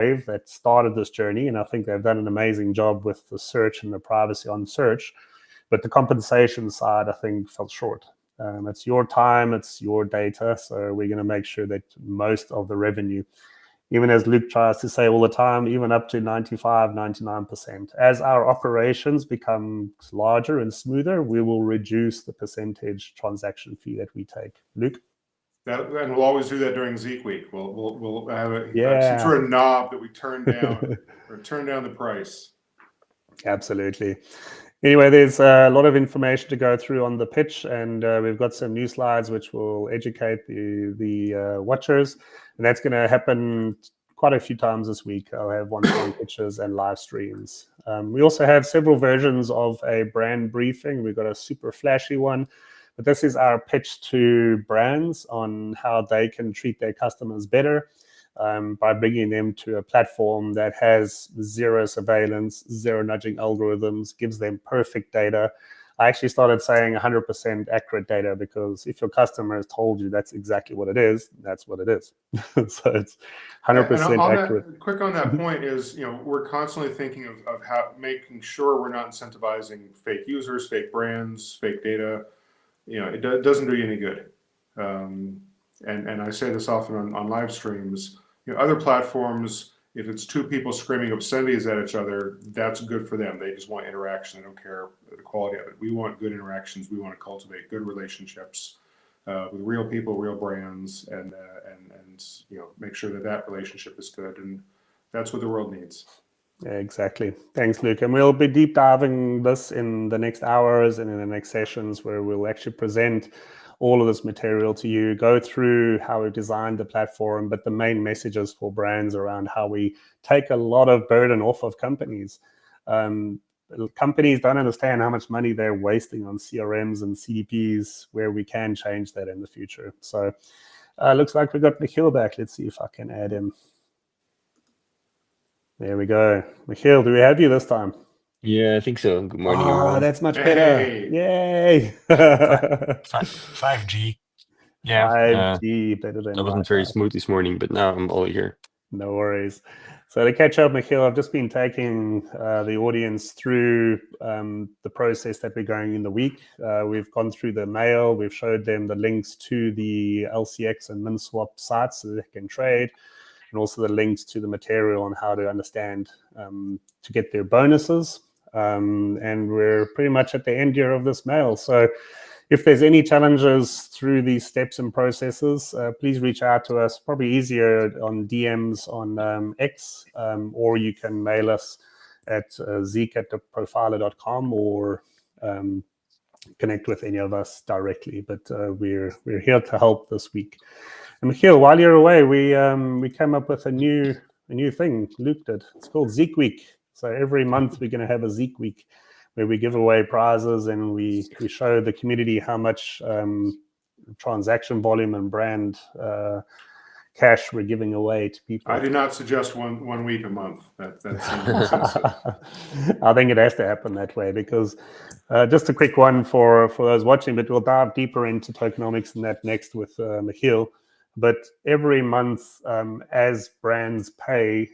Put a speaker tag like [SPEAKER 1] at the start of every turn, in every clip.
[SPEAKER 1] that started this journey, and I think they've done an amazing job with the search and the privacy on search. But the compensation side, I think, fell short. It's your time, it's your data, so we're going to make sure that most of the revenue, even as Luke tries to say all the time, even up to 95, 99%. As our operations become larger and smoother, we will reduce the percentage transaction fee that we take. Luke?
[SPEAKER 2] And we'll always do that during ZEKE week. We'll have some sort of knob that we turn down or turn down the price.
[SPEAKER 1] Absolutely. Anyway, there's a lot of information to go through on the pitch, and we've got some new slides which will educate the watchers, and that's going to happen quite a few times this week. I'll have one-to-one pitches and live streams. We also have several versions of a brand briefing. We've got a super flashy one, but this is our pitch to brands on how they can treat their customers better. By bringing them to a platform that has zero surveillance, zero nudging algorithms, gives them perfect data. I actually started saying 100% accurate data, because if your customer has told you that's exactly what it is, that's what it is. So it's 100% accurate.
[SPEAKER 2] Quick on that point is, we're constantly thinking of how making sure we're not incentivizing fake users, fake brands, fake data. It doesn't do you any good. And I say this often on live streams. Other platforms, if it's two people screaming obscenities at each other, that's good for them. They just want interaction. They don't care the quality of it. We want good interactions. We want to cultivate good relationships with real people, real brands, and make sure that relationship is good. And that's what the world needs.
[SPEAKER 1] Yeah, exactly. Thanks, Luke. And we'll be deep diving this in the next hours and in the next sessions, where we'll actually present all of this material to you, go through how we've designed the platform, but the main messages for brands around how we take a lot of burden off of companies. Companies don't understand how much money they're wasting on CRMs and CDPs, where we can change that in the future. So looks like we got Michiel back. Let's see if I can add him. There we go. Michiel, do we have you this time?
[SPEAKER 3] Yeah, I think so. Good morning,
[SPEAKER 1] everyone. That's much better. Yay.
[SPEAKER 4] 5G. Yeah.
[SPEAKER 1] 5G, better than
[SPEAKER 3] that wasn't very smooth this morning, but now I'm all here.
[SPEAKER 1] No worries. So to catch up, Michiel, I've just been taking the audience through the process that we're going in the week. We've gone through the mail. We've showed them the links to the LCX and MinSwap sites so they can trade, and also the links to the material on how to understand to get their bonuses. And we're pretty much at the end here of this mail. So if there's any challenges through these steps and processes, please reach out to us. Probably easier on DMs on X, or you can mail us at zeke@profiler.com, or connect with any of us directly. But we're here to help this week. And Michiel, while you're away, we came up with a new thing. Luke did. It's called ZEKE Week. So every month we're going to have a ZEKE Week, where we give away prizes and we show the community how much transaction volume and brand cash we're giving away to people.
[SPEAKER 2] I do not suggest one week a month. That seems excessive.
[SPEAKER 1] I think it has to happen that way, because just a quick one for those watching, but we'll dive deeper into tokenomics and that next with Michiel. But every month, as brands pay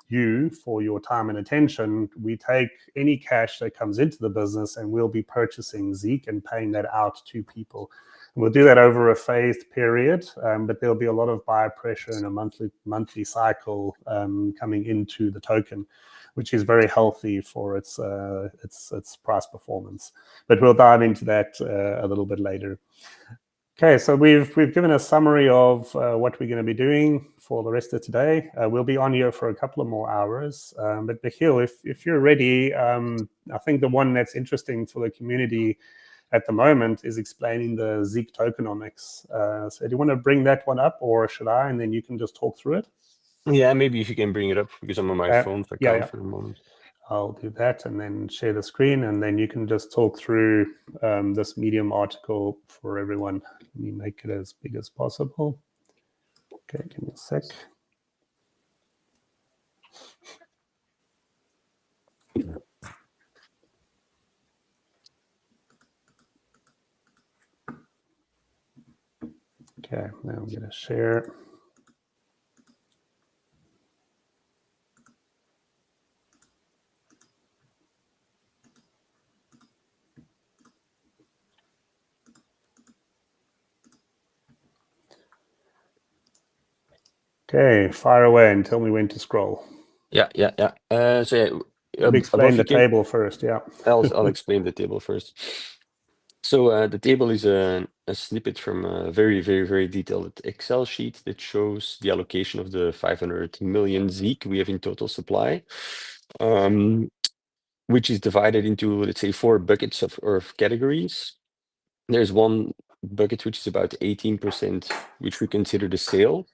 [SPEAKER 1] you for your time and attention, we take any cash that comes into the business and we'll be purchasing ZEKE and paying that out to people. And we'll do that over a phased period, but there'll be a lot of buyer pressure in a monthly cycle coming into the token, which is very healthy for its price performance. But we'll dive into that a little bit later. Okay, so we've given a summary of what we're going to be doing for the rest of today. We'll be on here for a couple of more hours. But Michiel, if you're ready, I think the one that's interesting for the community at the moment is explaining the ZEKE tokenomics. So do you want to bring that one up, or should I? And then you can just talk through it.
[SPEAKER 3] Yeah, maybe if you can bring it up, because I'm on my phone, so I can't for the moment.
[SPEAKER 1] I'll do that and then share the screen, and then you can just talk through this Medium article for everyone. Let me make it as big as possible. Okay, give me a sec. Okay, now I'm going to share. Okay, fire away and tell me when to scroll.
[SPEAKER 3] Yeah. So yeah,
[SPEAKER 1] Explain
[SPEAKER 3] above
[SPEAKER 1] the
[SPEAKER 3] you can,
[SPEAKER 1] table first, yeah.
[SPEAKER 3] I'll explain the table first. So the table is a snippet from a very, very, very detailed Excel sheet that shows the allocation of the 500 million ZEKE we have in total supply, which is divided into, let's say, 4 buckets of categories. There's one bucket which is about 18%, which we consider the sale.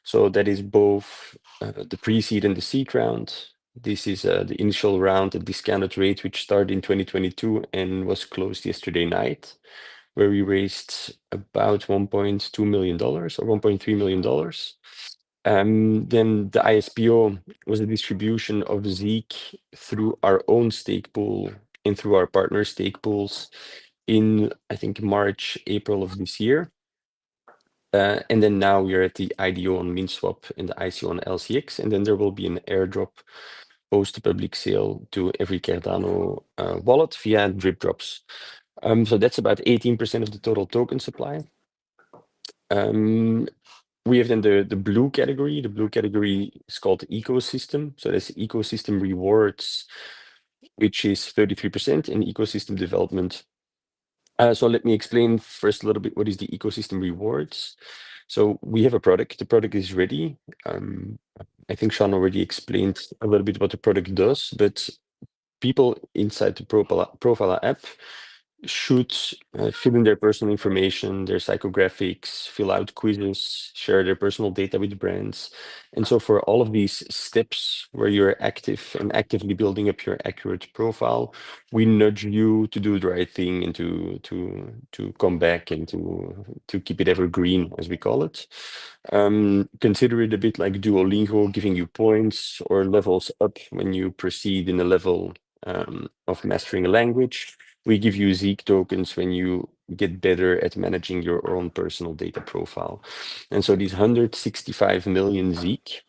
[SPEAKER 3] So that is both the pre-seed and the seed round. This is the initial round at discounted rate, which started in 2022 and was closed yesterday night, where we raised about $1.2 million or $1.3 million. Then the ISPO was a distribution of ZEKE through our own stake pool and through our partner stake pools in, I think, March, April of this year. And then now we are at the IDO on MinSwap and the ICO on LCX, and then there will be an airdrop post public sale to every Cardano wallet via drip drops. So that's about 18% of the total token supply. We have then the blue category. The blue category is called ecosystem. So that's ecosystem rewards, which is 33%, and ecosystem development. So let me explain first a little bit what is the ecosystem rewards. So we have a product. The product is ready. I think Sean already explained a little bit what the product does, but people inside the Profile app should fill in their personal information, their psychographics, fill out quizzes, share their personal data with brands. And so for all of these steps where you're active and actively building up your accurate profile, we nudge you to do the right thing and to come back and to keep it evergreen, as we call it. Consider it a bit like Duolingo giving you points or levels up when you proceed in a level of mastering a language. We give you ZEKE tokens when you get better at managing your own personal data profile. And so these 165 million ZEKE,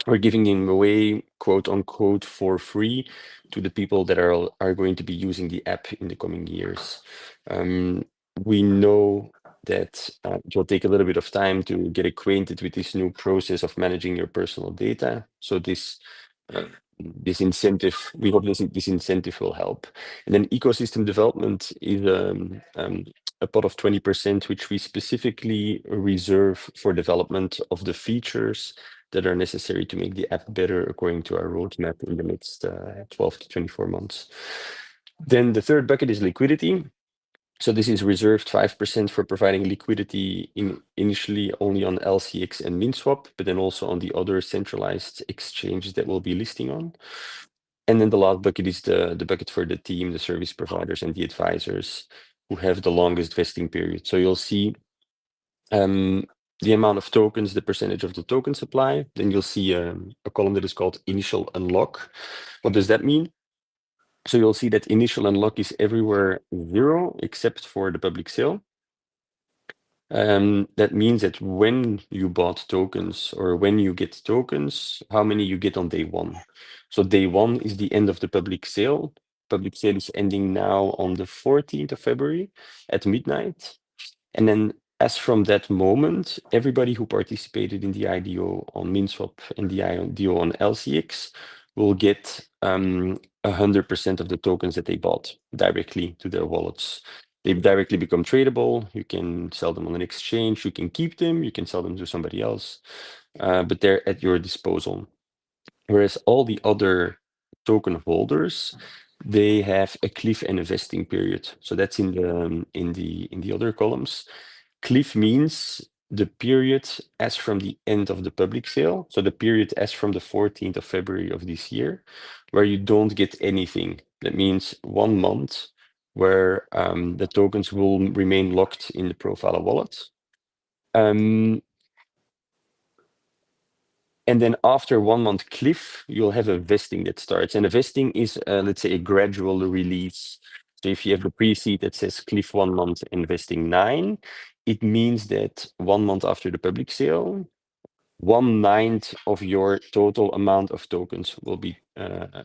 [SPEAKER 3] we're giving them away, quote unquote, for free to the people that are going to be using the app in the coming years. We know that it will take a little bit of time to get acquainted with this new process of managing your personal data. So this incentive, we hope this incentive will help. And then ecosystem development is a pot of 20%, which we specifically reserve for development of the features that are necessary to make the app better according to our roadmap in the next 12 to 24 months. Then the third bucket is liquidity. So this is reserved 5% for providing liquidity initially only on LCX and MinSwap, but then also on the other centralized exchanges that we'll be listing on. And then the last bucket is the bucket for the team, the service providers, and the advisors who have the longest vesting period. So you'll see the amount of tokens, the percentage of the token supply. Then you'll see a column that is called initial unlock. What does that mean? So you'll see that initial unlock is everywhere 0 except for the public sale. That means that when you bought tokens or when you get tokens, how many you get on day 1. So day 1 is the end of the public sale. Public sale is ending now on the 14th of February at midnight. And then as from that moment, everybody who participated in the IDO on MinSwap and the IDO on LCX will get 100% of the tokens that they bought directly to their wallets. They directly become tradable. You can sell them on an exchange. You can keep them. You can sell them to somebody else, but they're at your disposal. Whereas all the other token holders, they have a cliff and a vesting period. So that's in the other columns. Cliff means the period as from the end of the public sale. So the period as from the 14th of February of this year, where you don't get anything. That means 1 month where the tokens will remain locked in the Profile wallet. And then after 1 month cliff, you'll have a vesting that starts. And a vesting is, let's say, a gradual release. So if you have the pre-seed that says cliff 1 month and vesting 9, it means that 1 month after the public sale, 1/9 of your total amount of tokens will be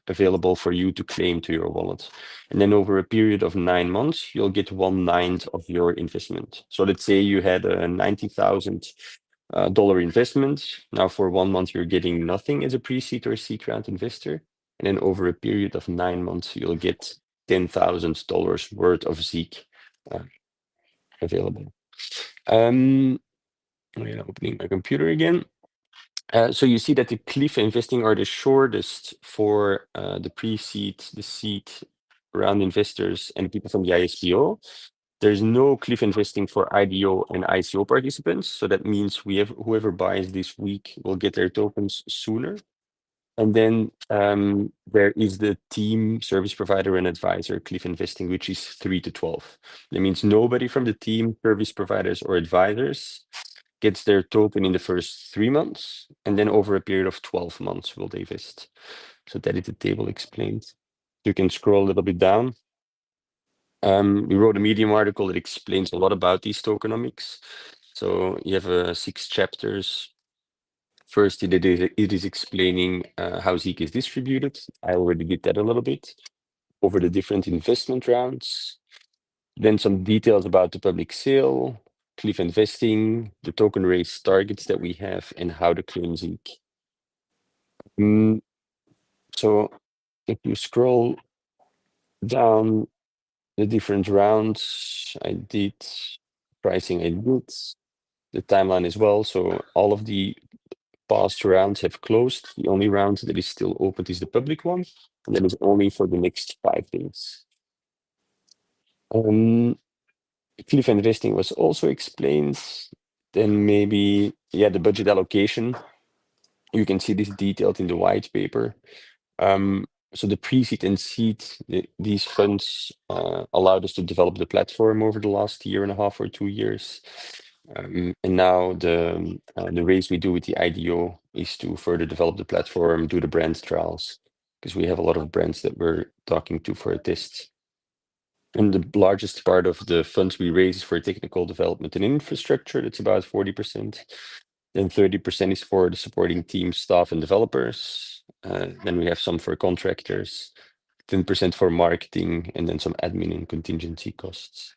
[SPEAKER 3] available for you to claim to your wallet. And then over a period of 9 months, you'll get 1/9 of your investment. So let's say you had 90,000 dollar investment. Now for 1 month, you're getting nothing as a pre-seed or seed round investor. And then over a period of 9 months, you'll get $10,000 worth of ZEKE available. I'm opening my computer again. So you see that the cliff investing are the shortest for the pre-seed, the seed round investors, and people from the ISPO. There's no cliff investing for IDO and ICO participants. So that means whoever buys this week will get their tokens sooner. And then there is the team, service provider, and advisor cliff investing, which is 3 to 12. That means nobody from the team, service providers, or advisors gets their token in the first 3 months, and then over a period of 12 months will they vest. So that is the table explained. You can scroll a little bit down. We wrote a Medium article that explains a lot about these tokenomics. So you have 6 chapters. First, it is explaining how ZEKE is distributed. I already did that a little bit over the different investment rounds. Then some details about the public sale, cliff investing, the token raise targets that we have, and how to claim ZEKE. So if you scroll down the different rounds, I did pricing, I did the timeline as well. So all of the past rounds have closed. The only round that is still open is the public one, and that is only for the next 5 days. Cliff investing was also explained. Then maybe, the budget allocation. You can see this detailed in the white paper. So the pre-seed and seed, these funds allowed us to develop the platform over the last 1.5 or 2 years. And now the raise we do with the IDO is to further develop the platform, do the brand trials, because we have a lot of brands that we're talking to for a test. And the largest part of the funds we raise is for technical development and infrastructure. That's about 40%. Then 30% is for the supporting team, staff, and developers. Then we have some for contractors, 10% for marketing, and then some admin and contingency costs.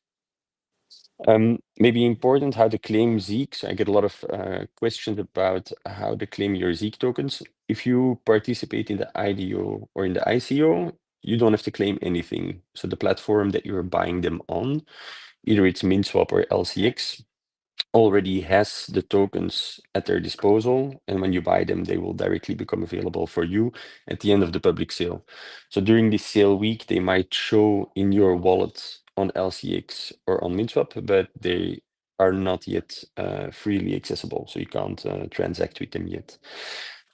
[SPEAKER 3] Maybe important how to claim ZEKE. So I get a lot of questions about how to claim your ZEKE tokens. If you participate in the IDO or in the ICO, you don't have to claim anything. So the platform that you're buying them on, either it's MinSwap or LCX, already has the tokens at their disposal, and when you buy them, they will directly become available for you at the end of the public sale. So during this sale week, they might show in your wallet on LCX or on MinSwap, but they are not yet freely accessible, so you can't transact with them yet.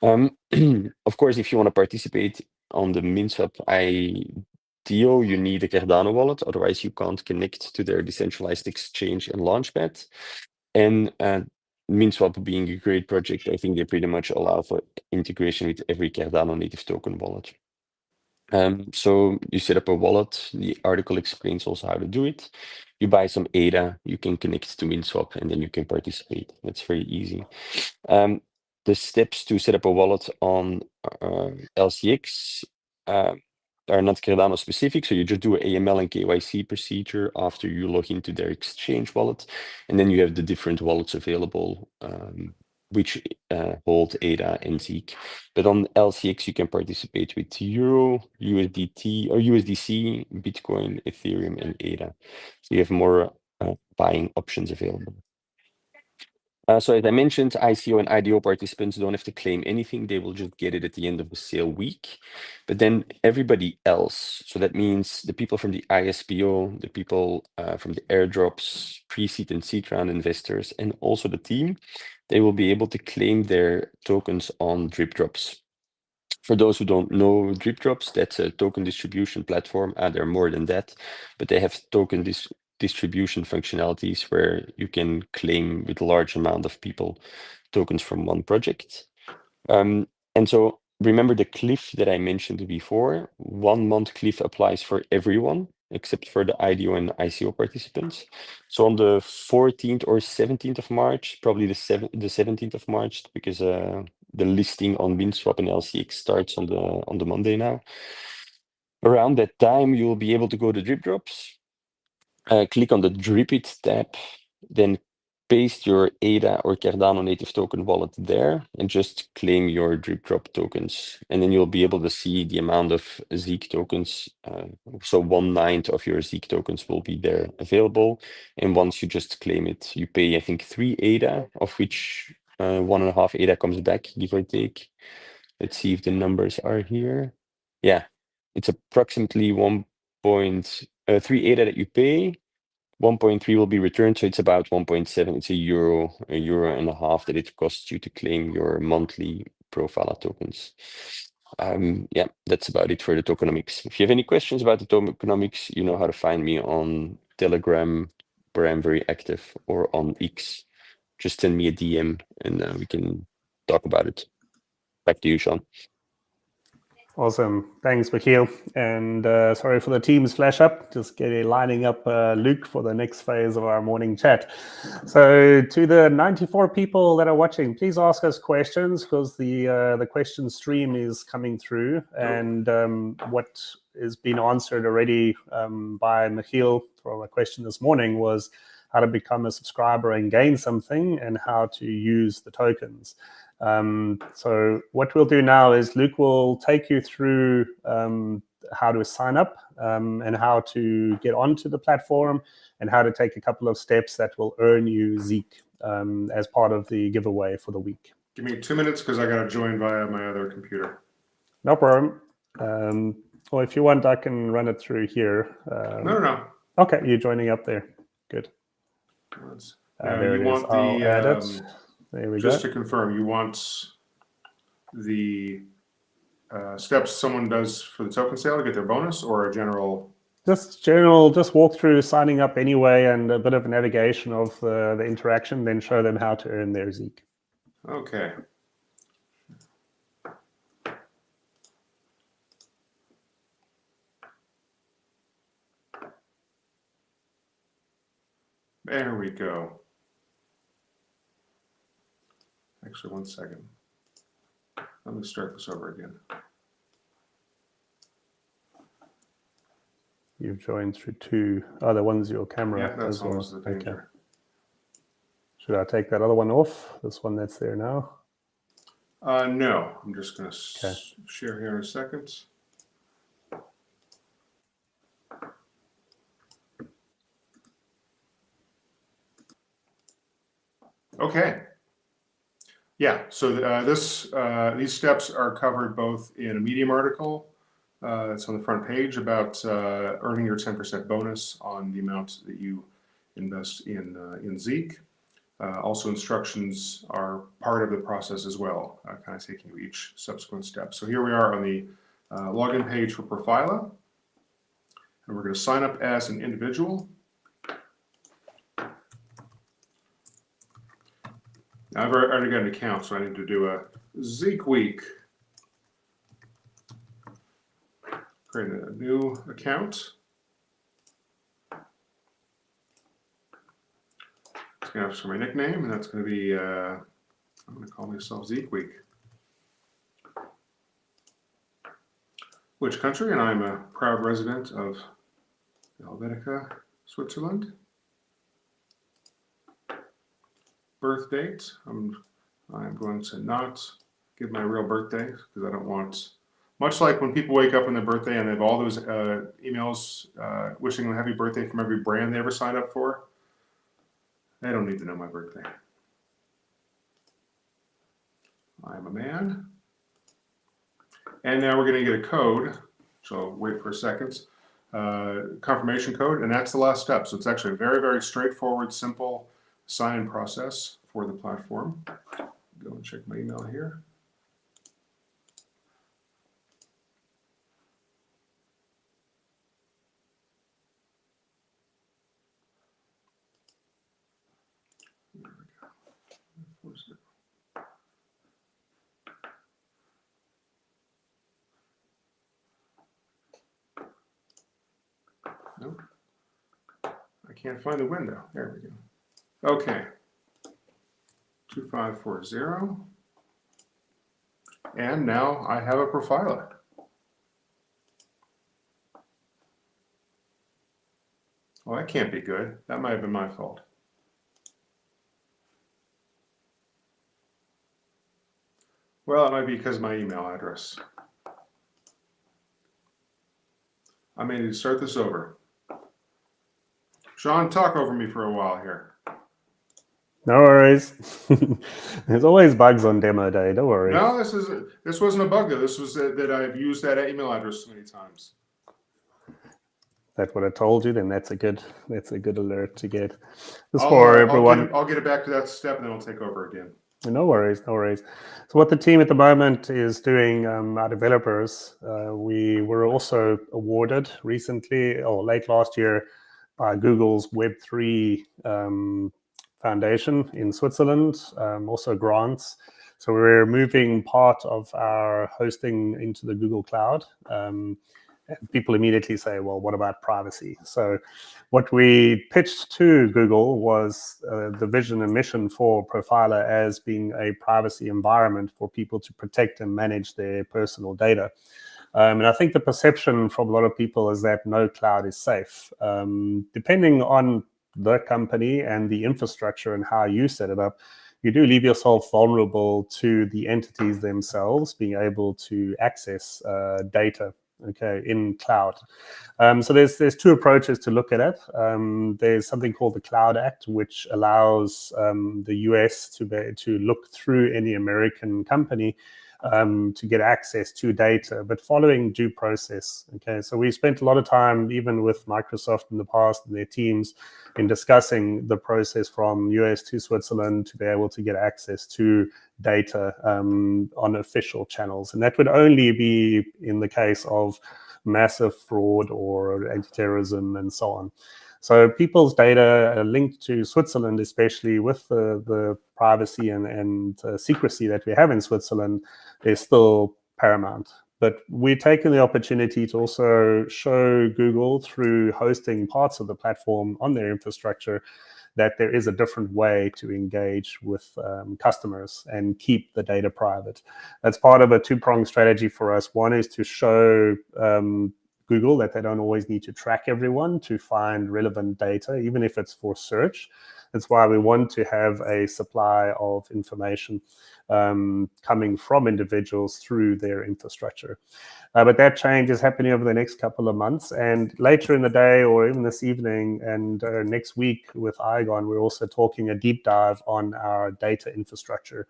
[SPEAKER 3] Of course, if you want to participate on the MinSwap IDO, you need a Cardano wallet, otherwise you can't connect to their decentralized exchange and launchpad. And MinSwap being a great project, I think they pretty much allow for integration with every Cardano native token wallet. So you set up a wallet. The article explains also how to do it. You buy some ADA, you can connect to MinSwap, and then you can participate. That's very easy. The steps to set up a wallet on LCX are not Cardano specific, so you just do an AML and KYC procedure after you log into their exchange wallet, and then you have the different wallets available, which hold ADA and ZEKE. But on LCX, you can participate with Euro, USDT, or USDC, Bitcoin, Ethereum, and ADA. So you have more buying options available. So as I mentioned, ICO and IDO participants don't have to claim anything. They will just get it at the end of the sale week. But then everybody else, so that means the people from the ISPO, the people from the airdrops, pre-seed and seed round investors, and also the team, they will be able to claim their tokens on drip drops. For those who don't know drip drops, that's a token distribution platform. They're more than that, but they have token distribution functionalities where you can claim with a large amount of people tokens from one project. And so remember the cliff that I mentioned before. 1 month cliff applies for everyone except for the IDO and ICO participants. So on the 14th or 17th of March, probably the 17th of March, because the listing on MinSwap and LCX starts on the Monday now. Around that time, you will be able to go to drip drops. Click on the Drip It tab, then paste your ADA or Cardano native token wallet there and just claim your drip drop tokens. And then you'll be able to see the amount of ZEKE tokens. So 1/9 of your ZEKE tokens will be there available. And once you just claim it, you pay, I think, 3 ADA, of which 1.5 ADA comes back, give or take. Let's see if the numbers are here. Yeah, it's approximately 1.3 ADA that you pay. 1.3 will be returned, so it's about 1.7. It's a euro and a half that it costs you to claim your monthly Profala tokens. Yeah, that's about it for the tokenomics. If you have any questions about the tokenomics, you know how to find me on Telegram, where I'm very active, or on X. Just send me a DM and we can talk about it. Back to you, Sean.
[SPEAKER 1] Awesome. Thanks, Michiel. And sorry for the Teams flash up. Just lining up Luke for the next phase of our morning chat. So to the 94 people that are watching, please ask us questions because the question stream is coming through. And what has been answered already by Michiel from a question this morning was how to become a subscriber and gain something and how to use the tokens. So what we'll do now is Luke will take you through how to sign up and how to get onto the platform and how to take a couple of steps that will earn you ZEKE as part of the giveaway for the week.
[SPEAKER 2] Give me 2 minutes because I got to join via my other computer.
[SPEAKER 1] No problem. Or if you want, I can run it through here.
[SPEAKER 2] No.
[SPEAKER 1] Okay, you're joining up there. Good.
[SPEAKER 2] There
[SPEAKER 1] it is. I'll add it. There we
[SPEAKER 2] just
[SPEAKER 1] go.
[SPEAKER 2] to confirm, you want the steps someone does for the token sale to get their bonus, or a general?
[SPEAKER 1] Just walk through signing up anyway and a bit of navigation of the interaction, then show them how to earn their ZEKE.
[SPEAKER 2] Okay. There we go. Actually, 1 second. Let me start this over again.
[SPEAKER 1] You've joined through two other ones, your camera.
[SPEAKER 2] Yeah, that's
[SPEAKER 1] as well.
[SPEAKER 2] almost the danger.
[SPEAKER 1] Okay. Should I take that other one off? This one that's there now?
[SPEAKER 2] No, I'm just going to
[SPEAKER 1] Okay.
[SPEAKER 2] share here in a second. Okay. Yeah, so these steps are covered both in a Medium article that's on the front page about earning your 10% bonus on the amount that you invest in ZEKE. Also, instructions are part of the process as well, kind of taking you each subsequent step. So here we are on the login page for Profila, and we're going to sign up as an individual. I've already got an account, so I need to do a ZEKE week. Create a new account. It's going to ask for my nickname, and that's going to be, I'm going to call myself ZEKE week. Which country? And I'm a proud resident of Helvetica, Switzerland. Birth date, I'm going to not give my real birthday because I don't want, much like when people wake up on their birthday and they have all those emails wishing them a happy birthday from every brand they ever signed up for, they don't need to know my birthday. I'm a man. And now we're going to get a code, so I'll wait for a second, confirmation code, and that's the last step. So it's actually a very, very straightforward, simple sign-in process for the platform. Go and check my email here. There we go. Nope. I can't find the window. There we go. Okay. 2540. And now I have a Profila. Well, that can't be good. That might have been my fault. Well, it might be because of my email address. I may need to start this over. Sean, talk over me for a while here.
[SPEAKER 1] No worries. There's always bugs on demo day. Don't worry.
[SPEAKER 2] No, this wasn't a bug though. This was that I've used that email address so many times.
[SPEAKER 1] That's what I told you. Then that's a good alert to get. This for everyone.
[SPEAKER 2] I'll get it back to that step, and then I'll take over again.
[SPEAKER 1] No worries, no worries. So what the team at the moment is doing, our developers, we were also awarded recently or late last year by Google's Web3 Foundation in Switzerland, also grants. So we're moving part of our hosting into the Google Cloud. And people immediately say, well, what about privacy? So what we pitched to Google was the vision and mission for Profiler as being a privacy environment for people to protect and manage their personal data. And I think the perception from a lot of people is that no cloud is safe. Depending on the company and the infrastructure and how you set it up, you do leave yourself vulnerable to the entities themselves being able to access data, okay, in cloud. So there's two approaches to look at it. There's something called the Cloud Act, which allows the US to look through any American company to get access to data, but following due process. Okay, so we spent a lot of time, even with Microsoft in the past and their teams, in discussing the process from US to Switzerland to be able to get access to data on official channels. And that would only be in the case of massive fraud or anti-terrorism and so on. So people's data are linked to Switzerland, especially with the privacy and secrecy that we have in Switzerland, is still paramount. But we've taken the opportunity to also show Google through hosting parts of the platform on their infrastructure that there is a different way to engage with customers and keep the data private. That's part of a two-pronged strategy for us. One is to show Google that they don't always need to track everyone to find relevant data, even if it's for search. That's why we want to have a supply of information coming from individuals through their infrastructure. But that change is happening over the next couple of months. And later in the day, or even this evening and next week with IGON, we're also talking a deep dive on our data infrastructure.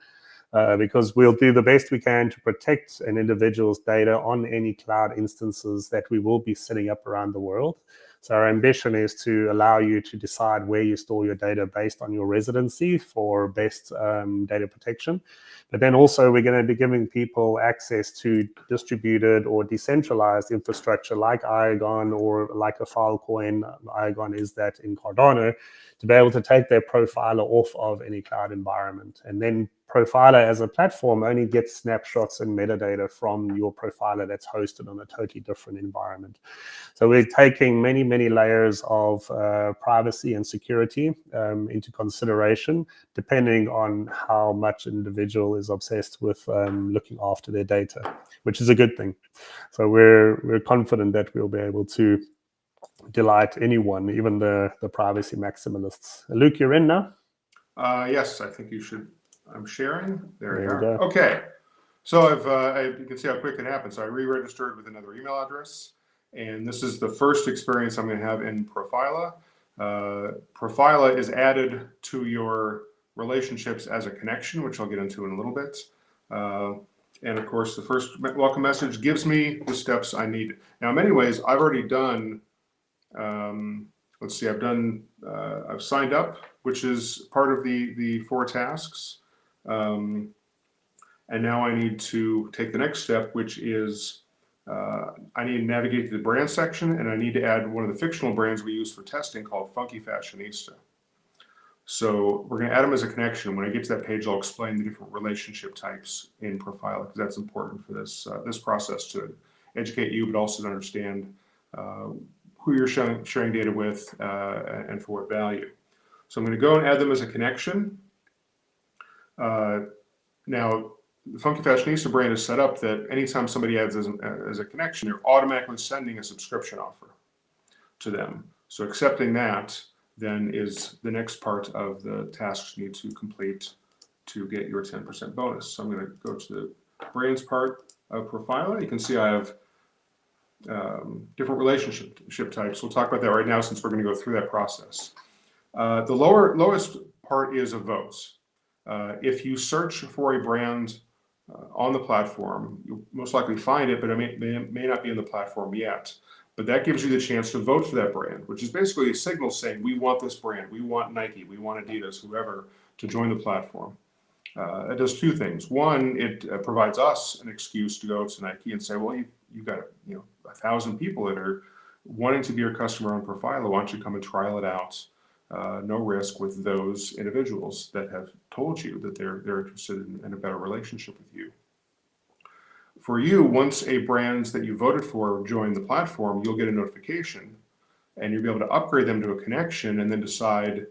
[SPEAKER 1] Because we'll do the best we can to protect an individual's data on any cloud instances that we will be setting up around the world. So our ambition is to allow you to decide where you store your data based on your residency for best data protection. But then also we're going to be giving people access to distributed or decentralized infrastructure like IGON or like a Filecoin. IGON is that in Cardano, to be able to take their profiler off of any cloud environment. And then Profiler as a platform only gets snapshots and metadata from your profiler that's hosted on a totally different environment. So we're taking many, many layers of privacy and security into consideration, depending on how much an individual is obsessed with looking after their data, which is a good thing. So we're confident that we'll be able to delight anyone, even the privacy maximalists. Luke, you're in now?
[SPEAKER 2] Yes, I think you should. I'm sharing. There you are.
[SPEAKER 1] Go.
[SPEAKER 2] Okay. So you can see how quick it happened. So I re-registered with another email address, and this is the first experience I'm going to have in Profiler. Profiler is added to your relationships as a connection, which I'll get into in a little bit. And of course, the first welcome message gives me the steps I need. Now, in many ways, I've already done. Let's see. I've signed up, which is part of the 4 tasks. And now I need to take the next step, which is I need to navigate to the brand section, and I need to add one of the fictional brands we use for testing called Funky Fashionista. So we're going to add them as a connection. When I get to that page, I'll explain the different relationship types in Profiler, because that's important for this process to educate you, but also to understand who you're sharing data with and for what value. So I'm going to go and add them as a connection. Now, the Funky Fashionista brand is set up that anytime somebody adds as a connection, they're automatically sending a subscription offer to them. So accepting that then is the next part of the tasks you need to complete to get your 10% bonus. So I'm going to go to brands part of Profiler. You can see I have different relationship types. We'll talk about that right now since we're going to go through that process. The lowest part is of votes. If you search for a brand on the platform, you'll most likely find it, but it may not be in the platform yet. But that gives you the chance to vote for that brand, which is basically a signal saying, we want this brand, we want Nike, we want Adidas, whoever, to join the platform. It does two things. One, it provides us an excuse to go to Nike and say, well, you've got 1,000 people that are wanting to be your customer on Profiler. Why don't you come and trial it out? No risk with those individuals that have told you that they're interested in a better relationship with you. For you, once a brand that you voted for join the platform, you'll get a notification and you'll be able to upgrade them to a connection and then decide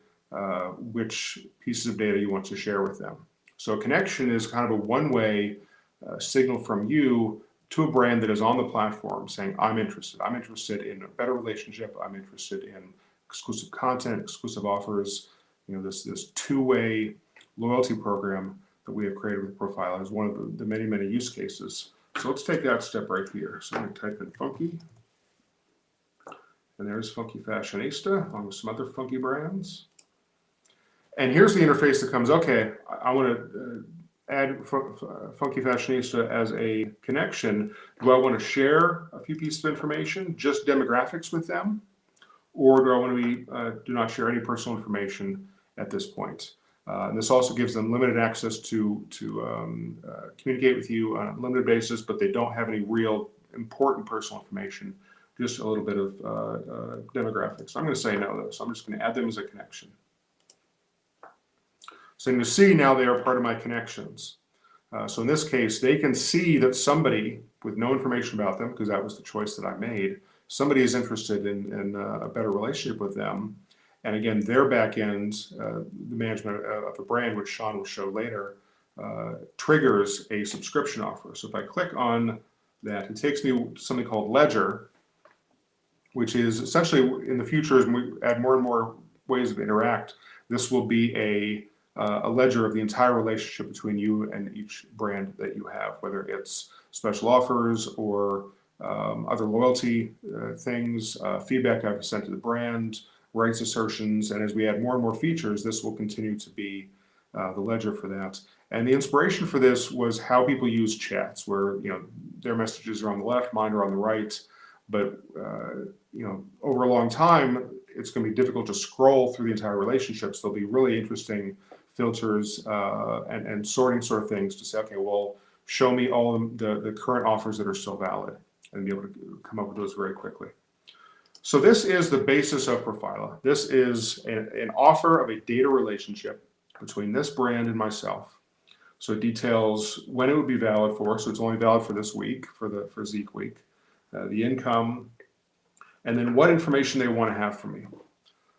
[SPEAKER 2] which pieces of data you want to share with them. So a connection is kind of a one-way signal from you to a brand that is on the platform saying, I'm interested in a better relationship. I'm interested in exclusive content, exclusive offers. This two-way loyalty program that we have created with Profiler is one of the many use cases. So let's take that step right here. So I'm going to type in Funky, and there's Funky Fashionista along with some other funky brands. And here's the interface that comes. Okay, I want to add Funky Fashionista as a connection. Do I want to share a few pieces of information, just demographics with them? Or do I want to do not share any personal information at this point? And this also gives them limited access to communicate with you on a limited basis, but they don't have any real important personal information, just a little bit of demographics. So I'm going to say no, though. So I'm just going to add them as a connection. So you can see now they are part of my connections. So in this case, they can see that somebody with no information about them, because that was the choice that I made, somebody is interested in a better relationship with them. And again, their back end, the management of the brand, which Sean will show later, triggers a subscription offer. So if I click on that, it takes me to something called Ledger, which is essentially in the future, as we add more and more ways of interact, this will be a ledger of the entire relationship between you and each brand that you have, whether it's special offers or other loyalty things, feedback I've sent to the brand, rights assertions, and as we add more and more features, this will continue to be the ledger for that. And the inspiration for this was how people use chats, where their messages are on the left, mine are on the right, but over a long time, it's going to be difficult to scroll through the entire relationship. So there'll be really interesting filters and sorting sort of things to say, okay, well, show me all the current offers that are still valid, and be able to come up with those very quickly. So this is the basis of Profiler. This is an offer of a data relationship between this brand and myself. So it details when it would be valid for, so it's only valid for this week, for ZEKE week, the income, and then what information they want to have from me.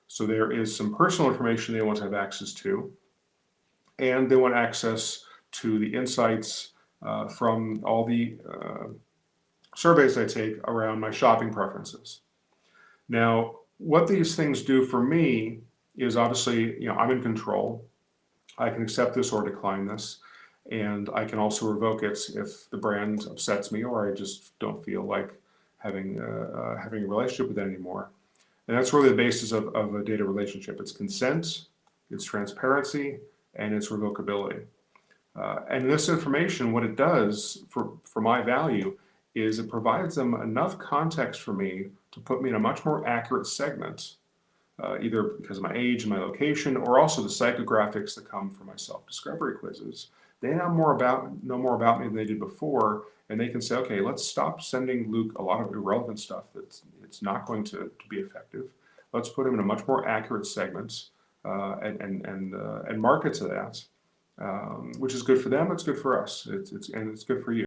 [SPEAKER 2] So there is some personal information they want to have access to, and they want access to the insights from all the surveys I take around my shopping preferences. Now, what these things do for me is obviously, I'm in control. I can accept this or decline this, and I can also revoke it if the brand upsets me or I just don't feel like having a relationship with it anymore. And that's really the basis of a data relationship. It's consent, it's transparency, and it's revocability. And this information, what it does for my value is it provides them enough context for me to put me in a much more accurate segment, either because of my age and my location, or also the psychographics that come from my self-discovery quizzes. They know more about me than they did before, and they can say, okay, let's stop sending Luke a lot of irrelevant stuff that's it's not going to be effective. Let's put him in a much more accurate segment and market to that, which is good for them. It's good for us. It's good for you.